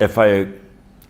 FI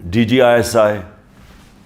DGISI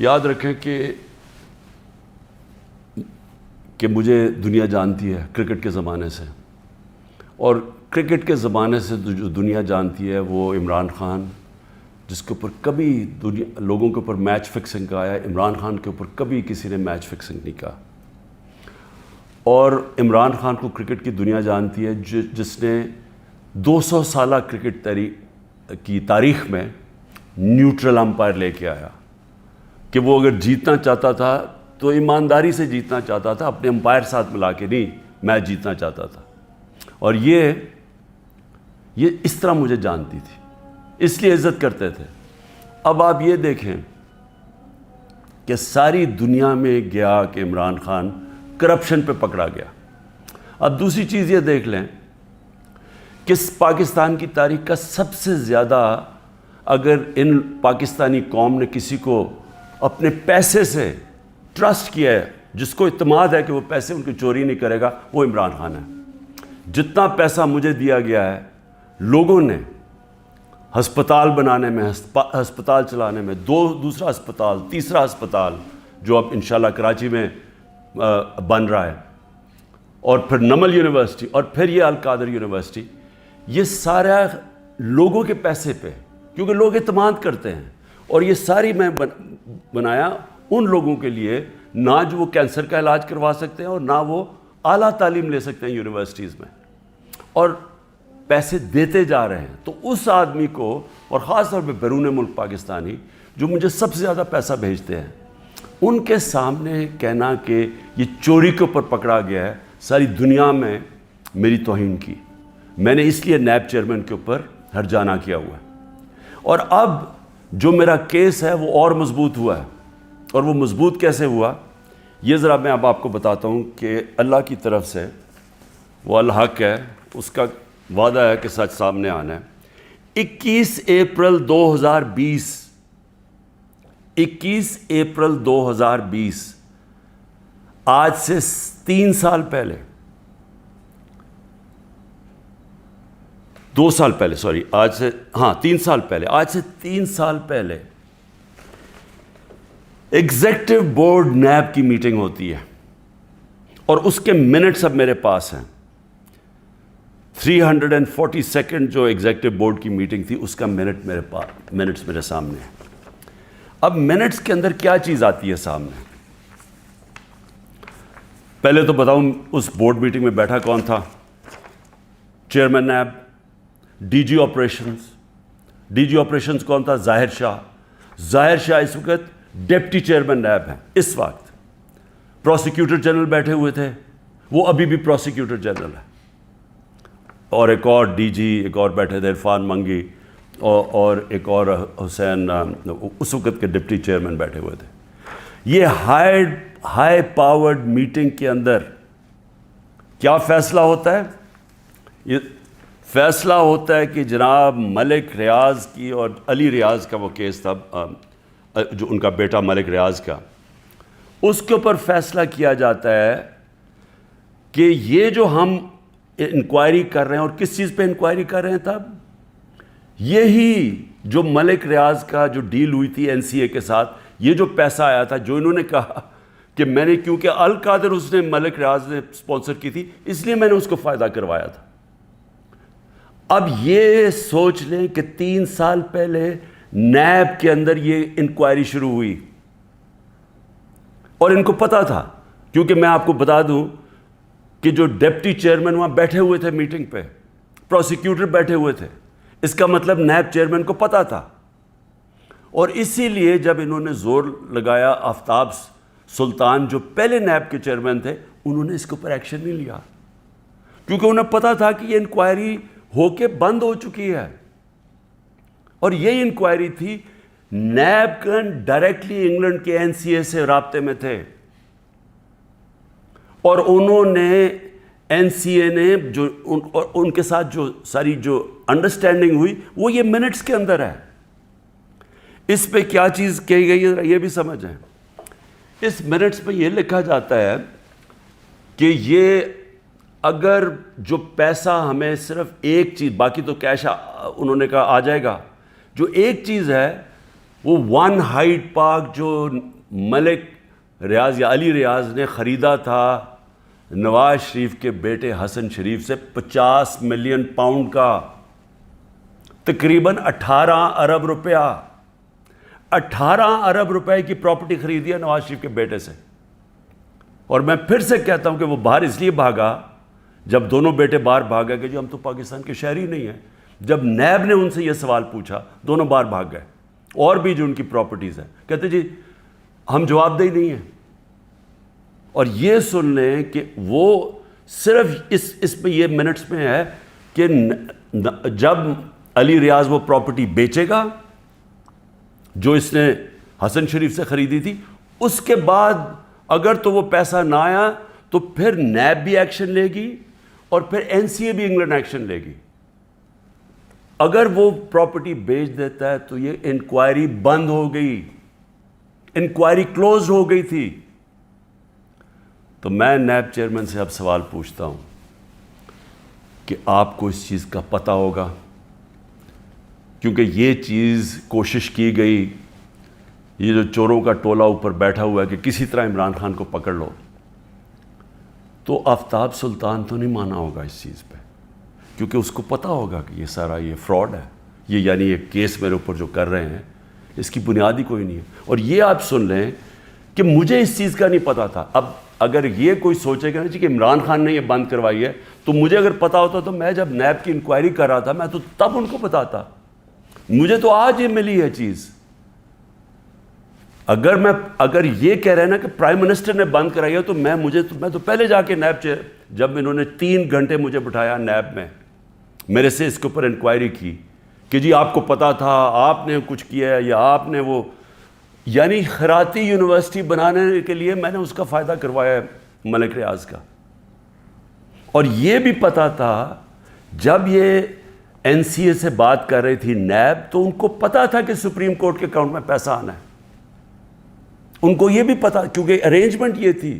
یاد رکھیں کہ مجھے دنیا جانتی ہے کرکٹ کے زمانے سے، اور کرکٹ کے زمانے سے جو دنیا جانتی ہے وہ عمران خان، جس کے اوپر کبھی لوگوں کے اوپر میچ فکسنگ کا آیا، عمران خان کے اوپر کبھی کسی نے میچ فکسنگ نہیں کہا. اور عمران خان کو کرکٹ کی دنیا جانتی ہے، جس نے 200 سالہ کرکٹ کی تاریخ میں نیوٹرل امپائر لے کے آیا، کہ وہ اگر جیتنا چاہتا تھا تو ایمانداری سے جیتنا چاہتا تھا، اپنے امپائر ساتھ ملا کے نہیں میچ جیتنا چاہتا تھا. اور یہ اس طرح مجھے جانتی تھی، اس لیے عزت کرتے تھے. اب آپ یہ دیکھیں کہ ساری دنیا میں گیا کہ عمران خان کرپشن پہ پکڑا گیا. اب دوسری چیز یہ دیکھ لیں کہ پاکستان کی تاریخ کا سب سے زیادہ اگر ان پاکستانی قوم نے کسی کو اپنے پیسے سے ٹرسٹ کیا ہے، جس کو اعتماد ہے کہ وہ پیسے ان کی چوری نہیں کرے گا، وہ عمران خان ہے. جتنا پیسہ مجھے دیا گیا ہے لوگوں نے ہسپتال بنانے میں، ہسپتال چلانے میں، دوسرا ہسپتال، تیسرا ہسپتال جو اب انشاءاللہ کراچی میں بن رہا ہے، اور پھر نمل یونیورسٹی، اور پھر یہ القادر یونیورسٹی، یہ سارا لوگوں کے پیسے پہ، کیونکہ لوگ اعتماد کرتے ہیں. اور یہ ساری میں بنایا ان لوگوں کے لیے، نہ جو وہ کینسر کا علاج کروا سکتے ہیں اور نہ وہ اعلیٰ تعلیم لے سکتے ہیں یونیورسٹیز میں، اور پیسے دیتے جا رہے ہیں. تو اس آدمی کو، اور خاص طور پہ بیرون ملک پاکستانی جو مجھے سب سے زیادہ پیسہ بھیجتے ہیں، ان کے سامنے کہنا کہ یہ چوری کے اوپر پکڑا گیا ہے، ساری دنیا میں میری توہین کی. میں نے اس لیے نیب چیئرمین کے اوپر ہرجانہ کیا ہوا ہے. اور اب جو میرا کیس ہے وہ اور مضبوط ہوا ہے. اور وہ مضبوط کیسے ہوا، یہ ذرا میں اب آپ کو بتاتا ہوں کہ اللہ کی طرف سے وہ الحق ہے، اس کا وعدہ ہے کہ سچ سامنے آنا ہے. 21 اپریل 2020 آج سے 3 سال پہلے، 2 سال پہلے، سوری، آج سے 3 سال پہلے، آج سے 3 سال پہلے ایگزیکٹو بورڈ نیب کی میٹنگ ہوتی ہے، اور اس کے منٹس اب میرے پاس ہیں. 342 جو ایگزیکٹو بورڈ کی میٹنگ تھی، اس کا منٹس میرے سامنے ہیں. اب منٹس کے اندر کیا چیز آتی ہے سامنے؟ پہلے تو بتاؤں اس بورڈ میٹنگ میں بیٹھا کون تھا؟ Chairman NAB, D G operations کون تھا؟ ظاہر شاہ اس وقت ڈپٹی چیئرمین نیب ہیں. اس وقت پروسیکیوٹر جنرل بیٹھے ہوئے تھے، وہ ابھی بھی پروسیکیوٹر جنرل ہے. اور ایک اور ڈی جی، ایک اور بیٹھے تھے عرفان منگی، اور ایک اور حسین، اس وقت کے ڈپٹی چیئرمین بیٹھے ہوئے تھے. یہ ہائی پاورڈ میٹنگ کے اندر کیا فیصلہ ہوتا ہے؟ یہ فیصلہ ہوتا ہے کہ جناب ملک ریاض کی، اور علی ریاض کا وہ کیس تھا، جو ان کا بیٹا ملک ریاض کا، اس کے اوپر فیصلہ کیا جاتا ہے کہ یہ جو ہم انکوائری کر رہے ہیں، اور کس چیز پہ انکوائری کر رہے ہیں تب؟ یہی جو ملک ریاض کا جو ڈیل ہوئی تھی NCA کے ساتھ، یہ جو پیسہ آیا تھا، جو انہوں نے کہا کہ میں نے، کیونکہ القادر اس نے ملک ریاض نے سپانسر کی تھی، اس لیے میں نے اس کو فائدہ کروایا تھا. اب یہ سوچ لیں کہ 3 سال پہلے نیب کے اندر یہ انکوائری شروع ہوئی، اور ان کو پتا تھا، کیونکہ میں آپ کو بتا دوں کہ جو ڈپٹی چیئرمین وہاں بیٹھے ہوئے تھے میٹنگ پہ، پروسیکیوٹر بیٹھے ہوئے تھے، اس کا مطلب نیب چیئرمین کو پتا تھا. اور اسی لیے جب انہوں نے زور لگایا، آفتاب سلطان جو پہلے نیب کے چیئرمین تھے، انہوں نے اس کے اوپر ایکشن نہیں لیا، کیونکہ انہیں پتا تھا کہ یہ انکوائری ہو کے بند ہو چکی ہے. اور یہ انکوائری تھی، نیب ڈائریکٹلی انگلینڈ کے NCA سے رابطے میں تھے، اور انہوں نے NCA نے جو ان کے ساتھ جو ساری جو انڈرسٹینڈنگ ہوئی، وہ یہ منٹس کے اندر ہے. اس پہ کیا چیز کہی گئی ہے یہ بھی سمجھیں. اس منٹس پہ یہ لکھا جاتا ہے کہ یہ اگر جو پیسہ ہمیں صرف ایک چیز، باقی تو کیش انہوں نے کہا آ جائے گا، جو ایک چیز ہے وہ ون ہائٹ پارک جو ملک ریاض یا علی ریاض نے خریدا تھا نواز شریف کے بیٹے حسن شریف سے 50 ملین پاؤنڈ کا، تقریباً 18 ارب روپیہ، 18 ارب روپے کی پراپرٹی خریدی ہے نواز شریف کے بیٹے سے. اور میں پھر سے کہتا ہوں کہ وہ باہر اس لیے بھاگا، جب دونوں بیٹے باہر بھاگے کہ جی ہم تو پاکستان کے شہری نہیں ہیں. جب نیب نے ان سے یہ سوال پوچھا دونوں باہر بھاگ گئے. اور بھی جو ان کی پراپرٹیز ہیں کہتے جی ہم جواب دہی نہیں ہیں. اور یہ سن لیں کہ وہ صرف اس پہ یہ منٹس میں ہے کہ جب علی ریاض وہ پراپرٹی بیچے گا جو اس نے حسن شریف سے خریدی تھی، اس کے بعد اگر تو وہ پیسہ نہ آیا تو پھر نیب بھی ایکشن لے گی اور پھر NCA بھی انگلینڈ ایکشن لے گی. اگر وہ پراپرٹی بیچ دیتا ہے تو یہ انکوائری بند ہو گئی، انکوائری کلوز ہو گئی تھی. تو میں نیب چیئرمین سے اب سوال پوچھتا ہوں کہ آپ کو اس چیز کا پتہ ہوگا، کیونکہ یہ چیز کوشش کی گئی، یہ جو چوروں کا ٹولہ اوپر بیٹھا ہوا ہے کہ کسی طرح عمران خان کو پکڑ لو، تو آفتاب سلطان تو نہیں مانا ہوگا اس چیز پہ، کیونکہ اس کو پتہ ہوگا کہ یہ سارا یہ فراڈ ہے، یہ یعنی یہ کیس میرے اوپر جو کر رہے ہیں اس کی بنیاد ہی کوئی نہیں ہے. اور یہ آپ سن لیں کہ مجھے اس چیز کا نہیں پتہ تھا. اب اگر یہ کوئی سوچے گا نا جی کہ عمران خان نے یہ بند کروائی ہے، تو مجھے اگر پتہ ہوتا تو میں جب نیب کی انکوائری کر رہا تھا میں تو تب ان کو بتاتا. مجھے تو آج یہ ملی ہے چیز. اگر یہ کہہ رہے ہیں نا کہ پرائم منسٹر نے بند کرائی ہے تو میں تو پہلے جا کے نیب جب انہوں نے 3 گھنٹے مجھے بٹھایا نیب میں، میرے سے اس کے اوپر انکوائری کی کہ جی آپ کو پتہ تھا، آپ نے کچھ کیا ہے یا آپ نے وہ، یعنی خیراتی یونیورسٹی بنانے کے لیے میں نے اس کا فائدہ کروایا ہے ملک ریاض کا. اور یہ بھی پتہ تھا جب یہ NCA سے بات کر رہی تھی نیب، تو ان کو پتہ تھا کہ سپریم کورٹ کے اکاؤنٹ میں پیسہ آنا ہے. ان کو یہ بھی پتہ، کیونکہ ارینجمنٹ یہ تھی،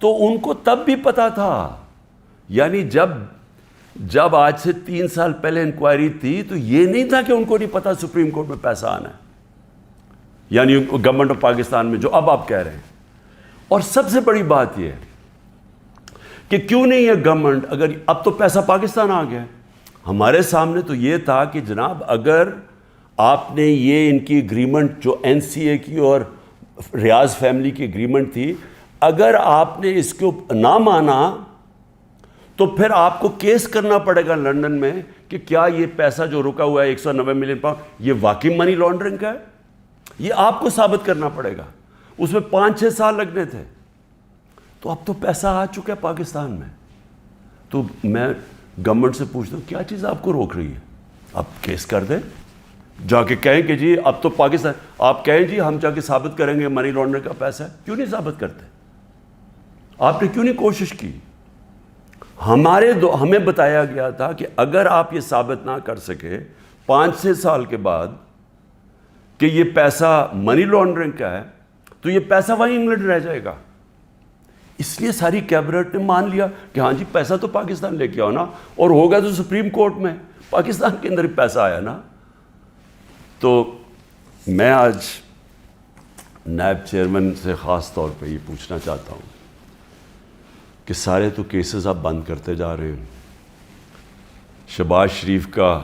تو ان کو تب بھی پتہ تھا. یعنی جب آج سے 3 سال پہلے انکوائری تھی تو یہ نہیں تھا کہ ان کو نہیں پتہ سپریم کورٹ میں پیسہ آنا ہے، یعنی گورنمنٹ آف پاکستان میں جو اب آپ کہہ رہے ہیں. اور سب سے بڑی بات یہ ہے کہ کیوں نہیں ہے گورنمنٹ، اگر اب تو پیسہ پاکستان آ گیا. ہمارے سامنے تو یہ تھا کہ جناب اگر آپ نے یہ ان کی اگریمنٹ جو NCA کی اور ریاض فیملی کی اگریمنٹ تھی، اگر آپ نے اس کو نہ مانا تو پھر آپ کو کیس کرنا پڑے گا لندن میں کہ کیا یہ پیسہ جو رکا ہوا ہے 190 ملین پاؤنڈ یہ واقعی منی لانڈرنگ کا ہے. یہ آپ کو ثابت کرنا پڑے گا. اس میں 5-6 سال لگنے تھے. تو اب تو پیسہ آ چکا ہے پاکستان میں. تو میں گورنمنٹ سے پوچھتا ہوں کیا چیز آپ کو روک رہی ہے؟ آپ کیس کر دیں، جا کے کہیں کہ جی اب تو پاکستان، آپ کہیں جی ہم جا کے ثابت کریں گے منی لانڈرنگ کا پیسہ ہے. کیوں نہیں ثابت کرتے؟ آپ نے کیوں نہیں کوشش کی؟ ہمیں بتایا گیا تھا کہ اگر آپ یہ ثابت نہ کر سکے 5-6 سال کے بعد کہ یہ پیسہ منی لانڈرنگ کا ہے تو یہ پیسہ وہیں انگلینڈ رہ جائے گا. اس لیے ساری کیبنٹ نے مان لیا کہ ہاں جی پیسہ تو پاکستان لے کے آؤ نا، اور ہوگا تو سپریم کورٹ میں، پاکستان کے اندر ہی پیسہ آیا نا. تو میں آج نیب چیئرمین سے خاص طور پہ یہ پوچھنا چاہتا ہوں کہ سارے تو کیسز آپ بند کرتے جا رہے ہیں. شہباز شریف کا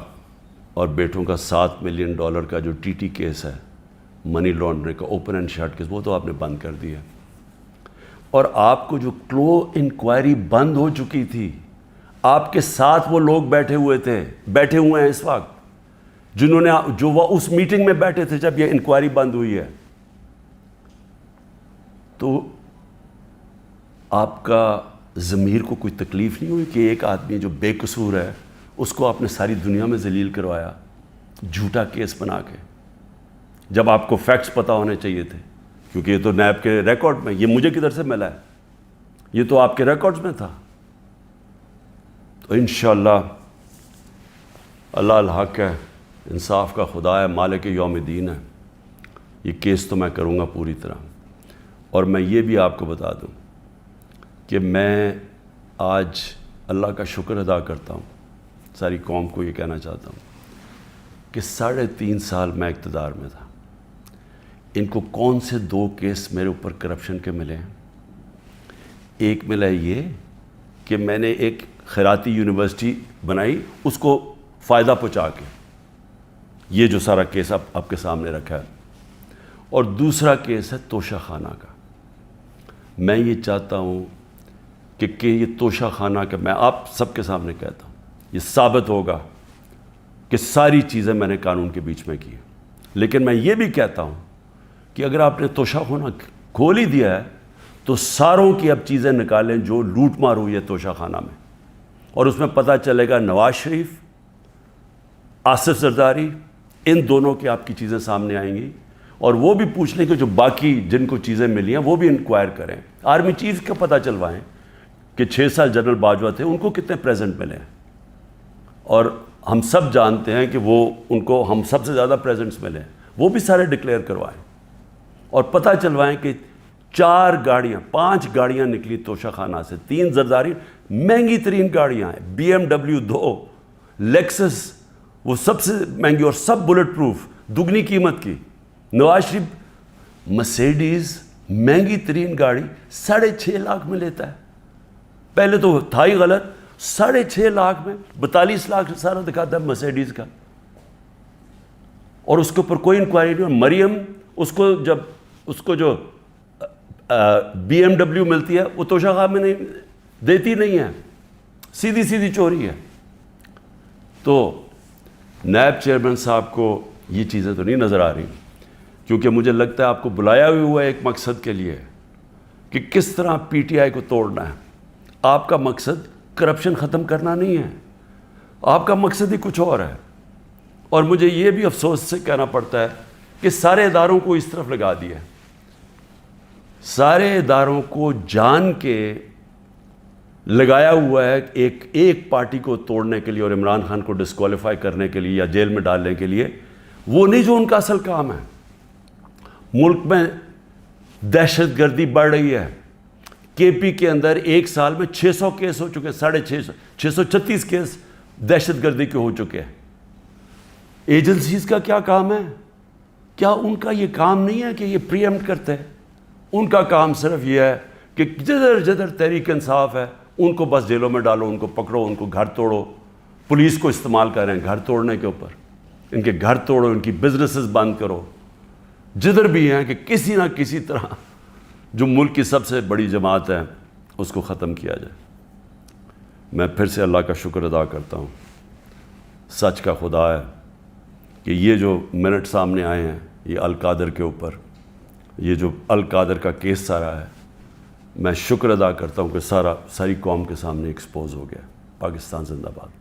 اور بیٹوں کا $7 ملین کا جو TT کیس ہے منی لانڈرنگ کا، اوپن اینڈ شٹ کیس، وہ تو آپ نے بند کر دیا. اور آپ کو جو کلو انکوائری بند ہو چکی تھی، آپ کے ساتھ وہ لوگ بیٹھے ہوئے ہیں اس وقت جو وہ اس میٹنگ میں بیٹھے تھے جب یہ انکوائری بند ہوئی ہے. تو آپ کا ضمیر کو کوئی تکلیف نہیں ہوئی کہ ایک آدمی جو بے قصور ہے اس کو آپ نے ساری دنیا میں ذلیل کروایا جھوٹا کیس بنا کے، جب آپ کو فیکٹس پتہ ہونے چاہیے تھے؟ کیونکہ یہ تو نیب کے ریکارڈ میں، یہ مجھے کدھر سے ملا ہے، یہ تو آپ کے ریکارڈز میں تھا. تو انشاءاللہ اللہ الحق ہے، انصاف کا خدا ہے، مالک یوم الدین ہے. یہ کیس تو میں کروں گا پوری طرح. اور میں یہ بھی آپ کو بتا دوں کہ میں آج اللہ کا شکر ادا کرتا ہوں، ساری قوم کو یہ کہنا چاہتا ہوں کہ 3.5 سال میں اقتدار میں تھا. ان کو کون سے 2 کیس میرے اوپر کرپشن کے ملے ہیں؟ ایک ملا یہ کہ میں نے ایک خیراتی یونیورسٹی بنائی اس کو فائدہ پہنچا کے، یہ جو سارا کیس آپ کے سامنے رکھا ہے، اور دوسرا کیس ہے توشہ خانہ کا۔ میں یہ چاہتا ہوں کہ یہ توشہ خانہ کا، میں آپ سب کے سامنے کہتا ہوں، یہ ثابت ہوگا کہ ساری چیزیں میں نے قانون کے بیچ میں کی، لیکن میں یہ بھی کہتا ہوں کہ اگر آپ نے توشہ خانہ کھول ہی دیا ہے تو ساروں کی اب چیزیں نکالیں جو لوٹ مار ہوئی ہے توشہ خانہ میں، اور اس میں پتہ چلے گا نواز شریف، آصف زرداری، ان دونوں کی آپ کی چیزیں سامنے آئیں گی، اور وہ بھی پوچھ لیں کہ جو باقی جن کو چیزیں ملی ہیں وہ بھی انکوائر کریں، آرمی چیف کا پتہ چلوائیں کہ 6 سال جنرل باجوہ تھے ان کو کتنے پریزنٹ ملے ہیں، اور ہم سب جانتے ہیں کہ وہ ان کو ہم سب سے زیادہ پریزنٹس ملے ہیں، وہ بھی سارے ڈکلیئر کروائیں، اور پتہ چلوائیں کہ 4 گاڑیاں 5 گاڑیاں نکلی توشہ خانہ سے، 3 زرداری مہنگی ترین گاڑیاں ہیں، BMW 2، لیکسس وہ سب سے مہنگی اور سب بلٹ پروف دگنی قیمت کی، نواز شریف مرسیڈیز مہنگی ترین گاڑی 6.5 لاکھ میں لیتا ہے، پہلے تو تھا ہی غلط، 6.5 لاکھ میں 42 لاکھ سارا دکھاتا ہے مرسیڈیز کا، اور اس کے اوپر کوئی انکوائری نہیں۔ اور مریم اس کو جو BMW ملتی ہے وہ توشہ خانہ میں نہیں دیتی نہیں ہے، سیدھی چوری ہے۔ تو نائب چیئرمین صاحب کو یہ چیزیں تو نہیں نظر آ رہی، کیونکہ مجھے لگتا ہے آپ کو بلایا ہوا ہے ایک مقصد کے لیے کہ کس طرح PTI کو توڑنا ہے۔ آپ کا مقصد کرپشن ختم کرنا نہیں ہے، آپ کا مقصد ہی کچھ اور ہے، اور مجھے یہ بھی افسوس سے کہنا پڑتا ہے کہ سارے اداروں کو اس طرف لگا دیا ہے، سارے اداروں کو جان کے لگایا ہوا ہے ایک پارٹی کو توڑنے کے لیے اور عمران خان کو ڈسکوالیفائی کرنے کے لیے یا جیل میں ڈالنے کے لیے، وہ نہیں جو ان کا اصل کام ہے۔ ملک میں دہشت گردی بڑھ رہی ہے، KP کے اندر ایک سال میں 600 کیس ہو چکے، 636 کیس دہشت گردی کے ہو چکے ہیں۔ ایجنسیز کا کیا کام ہے؟ کیا ان کا یہ کام نہیں ہے کہ یہ پری ایمپٹ کرتے ہیں؟ ان کا کام صرف یہ ہے کہ جدھر تحریک انصاف ہے ان کو بس جیلوں میں ڈالو، ان کو پکڑو، ان کو گھر توڑو، پولیس کو استعمال کر رہے ہیں گھر توڑنے کے اوپر، ان کے گھر توڑو، ان کی بزنسز بند کرو، جدھر بھی ہیں کہ کسی نہ کسی طرح جو ملک کی سب سے بڑی جماعت ہے اس کو ختم کیا جائے۔ میں پھر سے اللہ کا شکر ادا کرتا ہوں، سچ کا خدا ہے کہ یہ جو منٹ سامنے آئے ہیں یہ القادر کے اوپر، یہ جو القادر کا کیس سارا ہے، میں شکر ادا کرتا ہوں کہ ساری قوم کے سامنے ایکسپوز ہو گیا۔ پاکستان زندہ باد۔